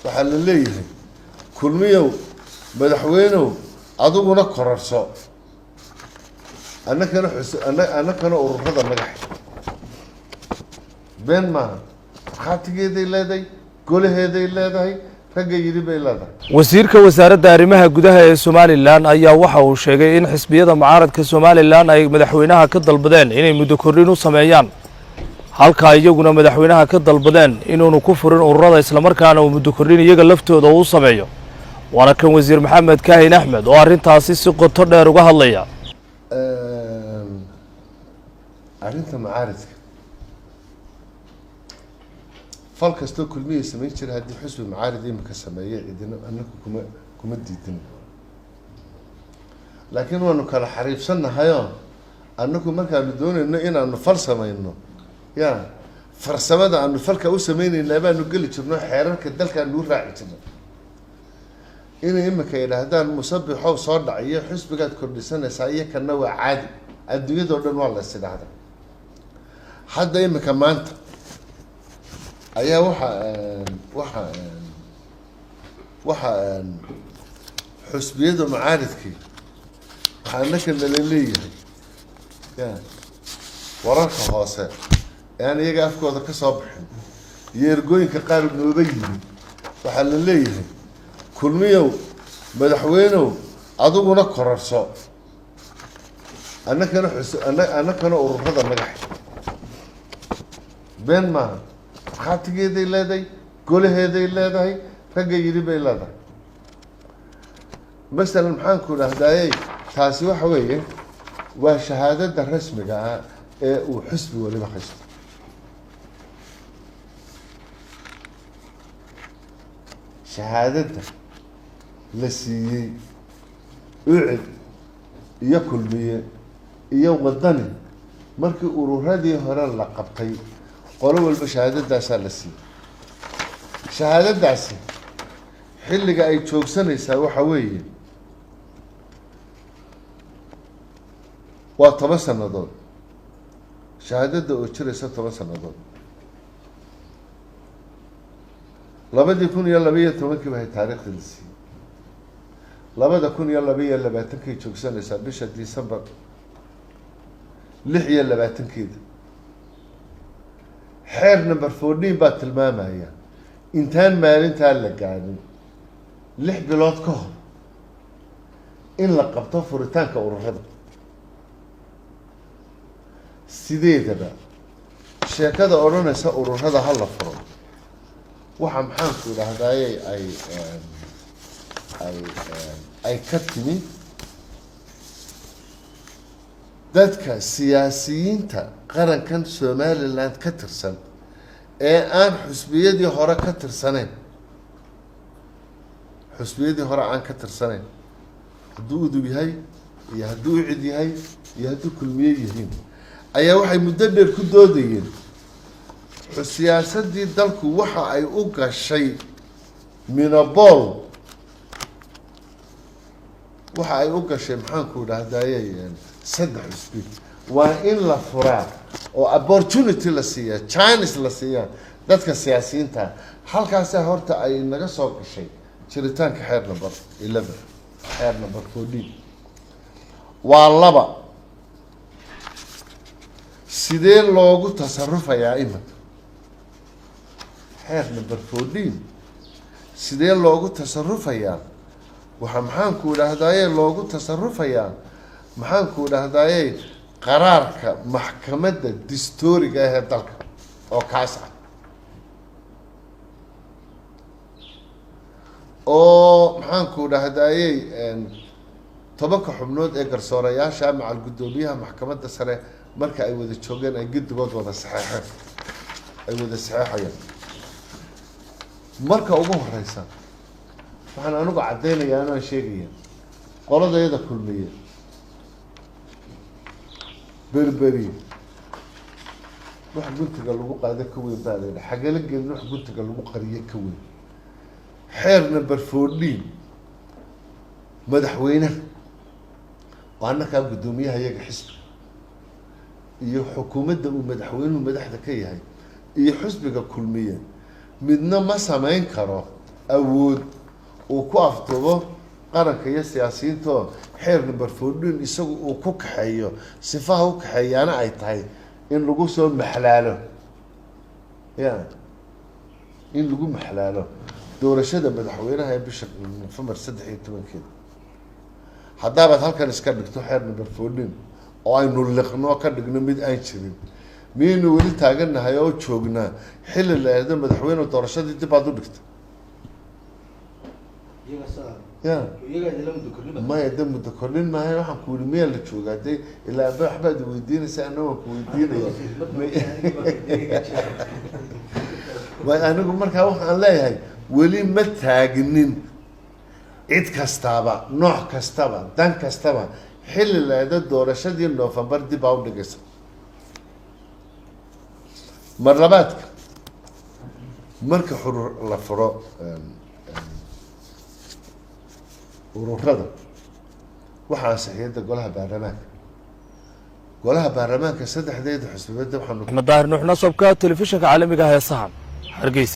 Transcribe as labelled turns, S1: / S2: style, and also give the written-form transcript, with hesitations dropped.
S1: waxaa la leeyahay kulmiyow madaxweynow adiguna kororso annakana ururada magax been maaha khaatigeeday leedahay golaheeday leedahay ragga yidhi bay leedahay.
S2: wasiirka wasaaradda arrimaha gudaha ee Somaliland ayaa waxa uu sheegay in xisbiyada mucaaradka Somaliland ay madaxweynaha ka dalbadeen inay muddo kordhin u sameeyaan halka iyaguna madaxweynaha ka dalbadeen inuunu ku furin ururada isla markaana uu muddo kordhin iyaga laftooda uu sameeyo. waana kan wasiir Maxamed Kaahin Axmed oo arrintaasi si qoto dheer uga hadlaya.
S1: arrinta mucaaradka fal kastoo kulmiye samayn jiray haddii xusbi mucaarad imika sameeyay cidina annagu kuma diidin laakiin waanu kala xariifsanahayoo annagu markaanu doonayno inaanu fal samayno yaa farsamada aanu falka u samaynaynaa baanu geli jirno xeerarka dalkaanu u raaci jirno inay imika yidhaahdaan musabixow soo dhaciyo xusbigaad kordhisanaysaa iyo kana waa caadi adduunyadoo dhan waa la is idhaahda hadda imika maanta ayaa waxa xusbiyada mucaaradkii waxaa annaka nala leeyahay ya wararka hoose ee aan iyaga afkooda ka soo bixin iyo ergooyinka qaar nooba yimi waxaa la leeyahay kulmiyow madaxweynow adiguna kororso annakana ururada magax been maaha khaatigeeday leedahay golaheeday leedahay ragga yidhi bay leedahay. masalan maxaanku idhahdayey taasi waxa weeye waa shahaadada rasmiga ah ee uu xusbi waliba haysto. shahaadada la siiyey ucid iyo kulmiye iyo wadani markii ururadii hore la qabtay qolo walba shahaadadaasaa la siiyey. shahaadadaasi xilliga ay joogsanaysaa waxa weeye waa 10 sannadood shahaadada oo jiraysa 10 sannadood. 2012 bay taariikhda la siiyey 2022 joogsanaysaa bisha December 26 xeer number 14 baa tilmaamaya intaan maalintaa la gaadhin 6 bilood ka hor in la qabto furitaanka ururada. sideedaba sheekada odhanaysa ururada ha la furo waxa maxaanku idhahdayey ay ka timi dadka siyaasiyiinta qarankan Somaliland ka tirsan ee aan xusbiyadii hore ka tirsanayn hadduu udub yahay iyo hadduu ucid yahay iyo hadduu kulmiye yihiin ayaa waxay muddo dheer ku doodayeen siyaasadii dalku waxa ay u gashay minabol waxa ay u gashay maxaanku idhahdayey 3 xusbi waa in la furaa oo opportunity la siiyaa chance la siiyaa dadka siyaasiyiinta halkaas horta ay naga soo gashay jiritaanka xeer number 11 xeer number 14 waa laba sidee loogu tasarufayaa imika xeer number 14 sidee loogu tasarufayaa waxa maxaanku idhahdayey loogu tasarufayaa maxaanku idhahdayey qaraarka maxkamadda dastuuriga ah ee dalka oo kaas ah oo maxaanku idhahdayey 10 xubnood ee garsoorayaasha macal guddoomiyaha maxkamadda sare marka ay wada joogeen ay guddigood wada saxeexayaan marka ugu horeysa waxaan anigu caddeynayaa inaan sheegaya qoladayada kulmiye berberi wax guntiga lagu qaado ka weyn baa layidhi xagala gelin wax guntiga lagu qariyo ka weyn xeer number 14 madaxweynaha waa annakaa guddoomiyaha iyaga xisbi iyo xukuumadda uu madaxweynuhu madaxda ka yahay iyo xisbiga kulmiye midna ma samayn karo awood uu ku afdubo qaranka iyo siyaasiyiinto xeer number 14 isagu uu ku kaxeeyo sifaha u kaxeeyaana ay tahay in lagu soo maxlaalo in lagu maxlaalo doorashada madaxweynaha ee bisha November 13 haddaad halkan iska dhigto xeer number 14 oo aynu liqno ka dhigno mid aan jirin miyaynu weli taaganahay oo joognaa xilli la eedo madaxweyne doorashadii dib aad u dhigto ما يدم متكررين ما هي واحد كولمية اللي تشوف قدي إلا أحباب ويدين سأنا ويدين ما أنا أقول مركها واحد الله هاي ولي متاجنين عيد كستابة نوع كستابة دان كستابة حل اللي هذا الدورة شدي إنه فبردي باود قصة مرلباتك مركه حر الفراء ururada waxaa saxiixda golaha baarlamaanka saddexdeeda xisbiyada waxaan
S2: Ahmed Daahir Nuux Nasabka telefishinka caalamiga ah ee Sahan Hargeysa